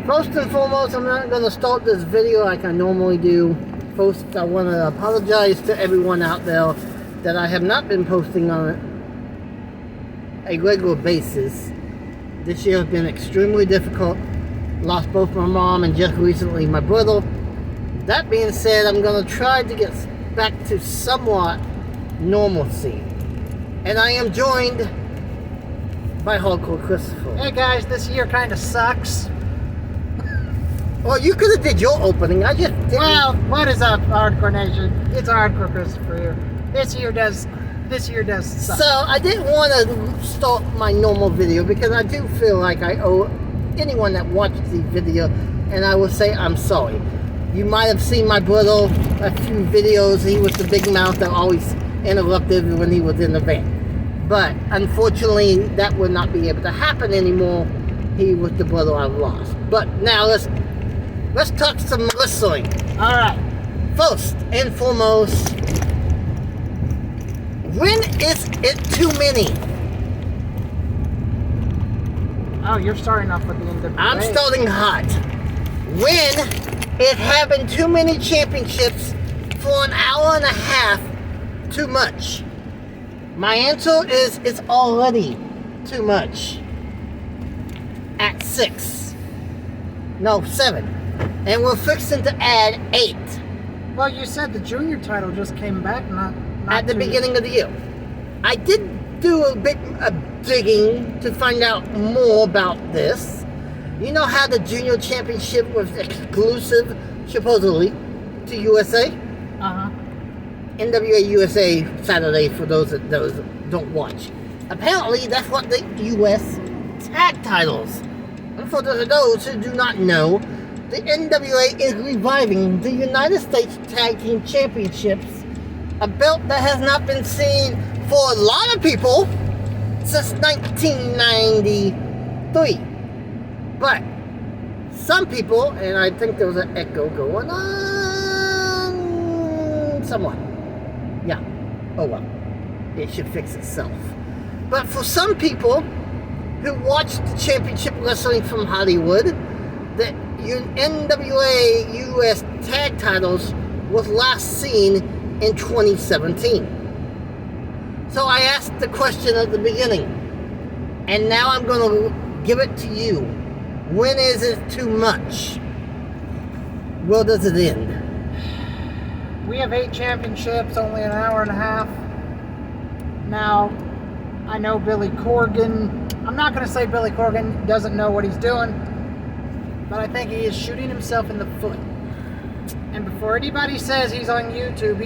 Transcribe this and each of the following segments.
First and foremost, I'm not going to start this video like I normally do. First, I want to apologize to everyone out there that I have not been posting on a regular basis. This year has been extremely difficult. Lost both my mom and just recently my brother. That being said, I'm going to try to get back to somewhat normalcy. And I am joined by Hardcore Christopher. Hey guys, this year kind of sucks. Well, you could have did your opening. I just didn't. Well, what is up, Hardcore Nation? It's Hardcore Christopher here. This year does suck. So I didn't want to start my normal video because I do feel like I owe anyone that watched the video, and I will say I'm sorry. You might have seen my brother a few videos. He was the big mouth that always interrupted when he was in the van. But unfortunately, that would not be able to happen anymore. He was the brother I lost. But now let's talk some wrestling. All right. First and foremost, when is it too many? Oh, you're starting off with the NWA. I'm starting hot. When it having too many championships for an hour and a half too much? My answer is it's already too much. At 6. No, 7. And we're fixing to add 8. Well, you said the junior title just came back, not At the beginning of the year. I did do a bit of digging to find out more about this. You know how the junior championship was exclusive, supposedly, to USA? Uh-huh. NWA USA Saturday, for those that don't watch. Apparently, that's what the US tag titles. And for those who do not know, the NWA is reviving the United States Tag Team Championships, a belt that has not been seen for a lot of people since 1993. But some people, and I think there was an echo going on somewhat. Yeah. Oh well. It should fix itself. But for some people who watch the championship wrestling from Hollywood, the NWA US tag titles was last seen in 2017. So I asked the question at the beginning, and now I'm going to give it to you. When is it too much? Where does it end? We have 8 championships, only an hour and a half. Now, I know Billy Corgan. I'm not going to say Billy Corgan doesn't know what he's doing, but I think he is shooting himself in the foot. And before anybody says he's on YouTube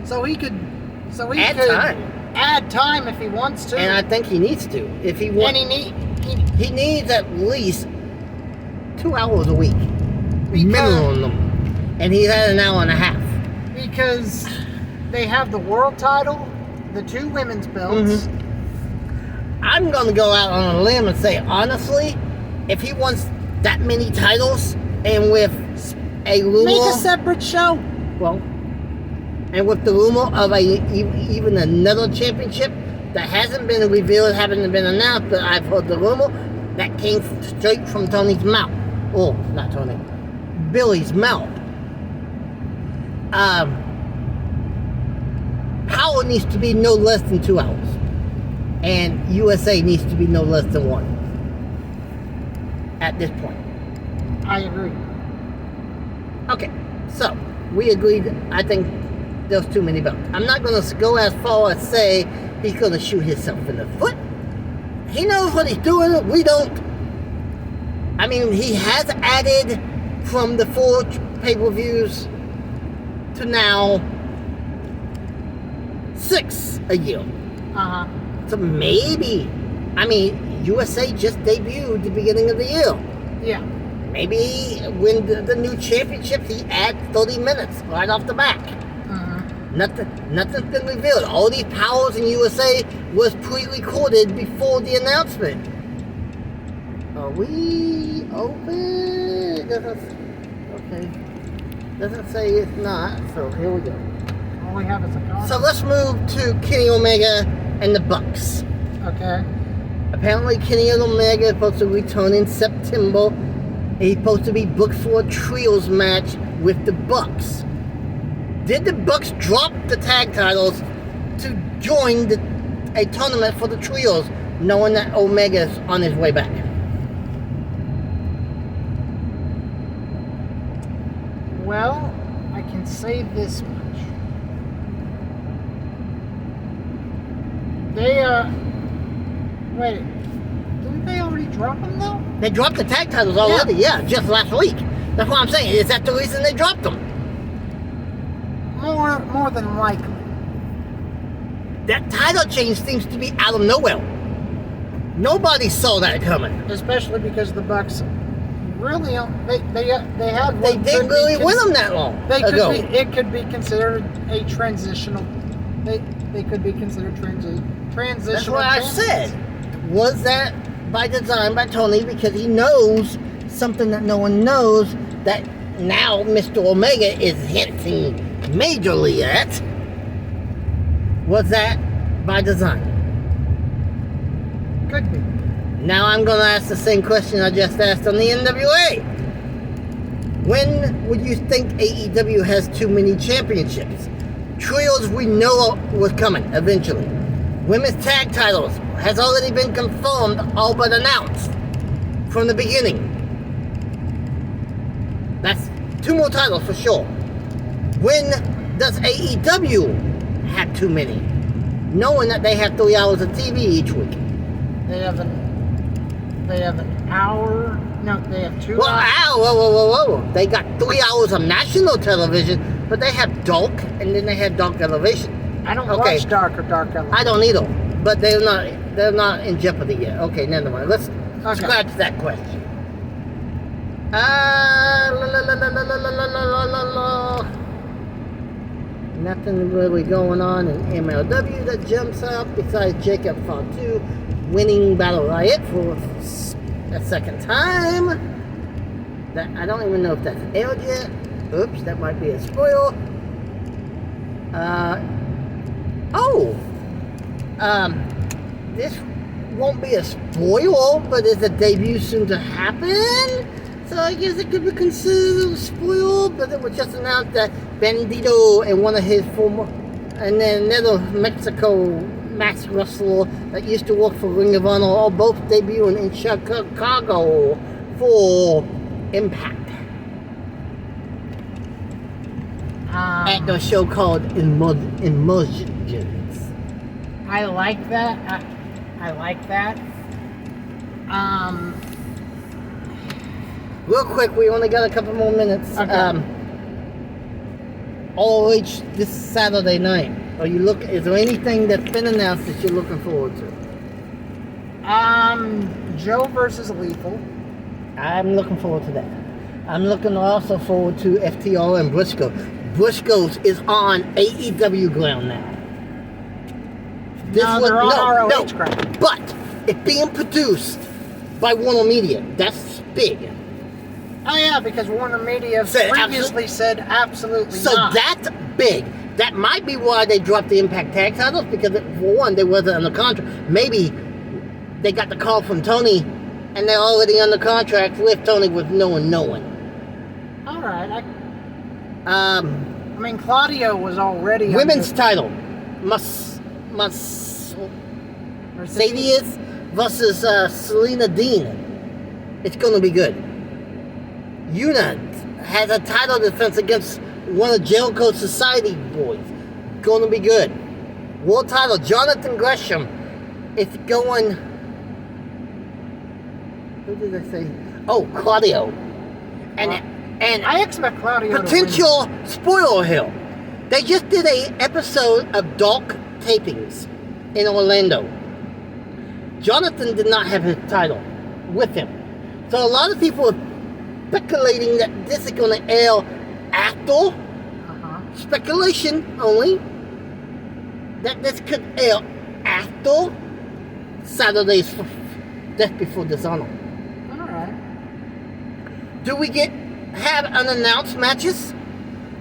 so he could add time if he wants to. And I think he needs to. If he wants, he needs at least 2 hours a week, minimum. And he had an hour and a half. Because they have the world title, the 2 women's belts. Mm-hmm. I'm going to go out on a limb and say, honestly, if he wants that many titles and with a rumor... Make a separate show. Well, and with the rumor of even another championship that hasn't been revealed, haven't been announced, but I've heard the rumor that came straight from Tony's mouth. Oh, not Tony. Billy's mouth. Power needs to be no less than 2 hours. And USA needs to be no less than 1. At this point. I agree. Okay, so we agreed. I think there's too many belts. I'm not going to go as far as say he's going to shoot himself in the foot. He knows what he's doing. We don't. I mean, he has added from the 4 pay-per-views to now 6 a year. Uh-huh. So maybe, I mean, USA just debuted at the beginning of the year. Yeah. Maybe when the new championship, he adds 30 minutes right off the back. Uh-huh. Nothing's been revealed. All these powers in USA was pre-recorded before the announcement. Are we open? Okay. Doesn't say it's not, so here we go. All we have is a comment. So let's move to Kenny Omega and the Bucks. Okay. Apparently Kenny Omega is supposed to return in September He's supposed to be booked for a trios match with the Bucks. Did the Bucks drop the tag titles to join a tournament for the trios, knowing that Omega's on his way back? Well, I can say this much. Wait, didn't they already drop them though? They dropped the tag titles already, yeah, just last week. That's what I'm saying. Is that the reason they dropped them? More than likely. That title change seems to be out of nowhere. Nobody saw that coming. Especially because the Bucks really they had. They didn't really win them that long ago. It could be considered a transitional. They could be considered transitional. That's what I said. Was that by design by Tony, because he knows something that no one knows, that now Mr. Omega is hinting majorly at? Was that by design? Could be. Now I'm going to ask the same question I just asked on the NWA. When would you think AEW has too many championships? Trios we know was coming eventually. Women's tag titles has already been confirmed, all but announced from the beginning. That's 2 more titles for sure. When does AEW have too many? Knowing that they have 3 hours of TV each week. They have an hour. No, they have 2 Well, hours. whoa. They got 3 hours of national television, but they have Dark, and then they have Dark Elevation. I don't watch Dark or Dark Elevation. I don't either, but they're not in jeopardy yet. Okay, never mind. Let's scratch that question. Nothing really going on in MLW that jumps out besides Jacob Fatu winning Battle Riot for a second time. That I don't even know if that's aired yet. Oops, that might be a spoil. This won't be a spoil, but it's a debut soon to happen. So I guess it could be considered a spoil, but it was just announced that Bandito and one of his former, and then another Mexico masked wrestler that used to work for Ring of Honor, are both debuting in Chicago for Impact. At the show called Emergence. I like that. I like that. Real quick, we only got a couple more minutes. Okay. ROH this Saturday night. Is there anything that's been announced that you're looking forward to? Joe versus Lethal. I'm looking forward to that. I'm looking also forward to FTR and Briscoe. Briscoe's is on AEW ground now. They're on ROH ground. But it's being produced by Warner Media. That's big. Oh yeah, because Warner Media previously said absolutely so not. So that's big. That might be why they dropped the Impact tag titles, because for one, they wasn't under contract. Maybe they got the call from Tony, and they're already under contract with Tony with no one knowing. All right. I mean, Claudio was already women's title. Mercedes versus Selena Dean. It's going to be good. Yuna has a title defense against one of Jericho Society boys. Going to be good. World title, Jonathan Gresham. It's going... Who did I say? Oh, Claudio. And I expect Claudio potential to win. Spoiler hill. They just did a episode of Dark tapings in Orlando. Jonathan did not have his title with him. So a lot of people are speculating that this is going to air after. Speculation only. That this could air after Saturday's Death Before Dishonor. Alright. Do we have unannounced matches?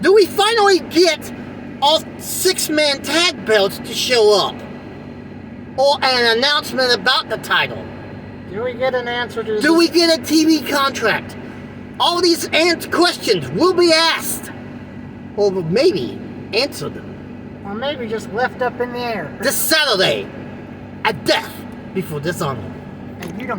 Do we finally get all 6-man tag belts to show up? Or an announcement about the title? Do we get an answer to Do we get a TV contract? all these questions will be asked, or maybe answered, Or maybe just left up in the air. this Saturday at Death Before Dishonor. And you don't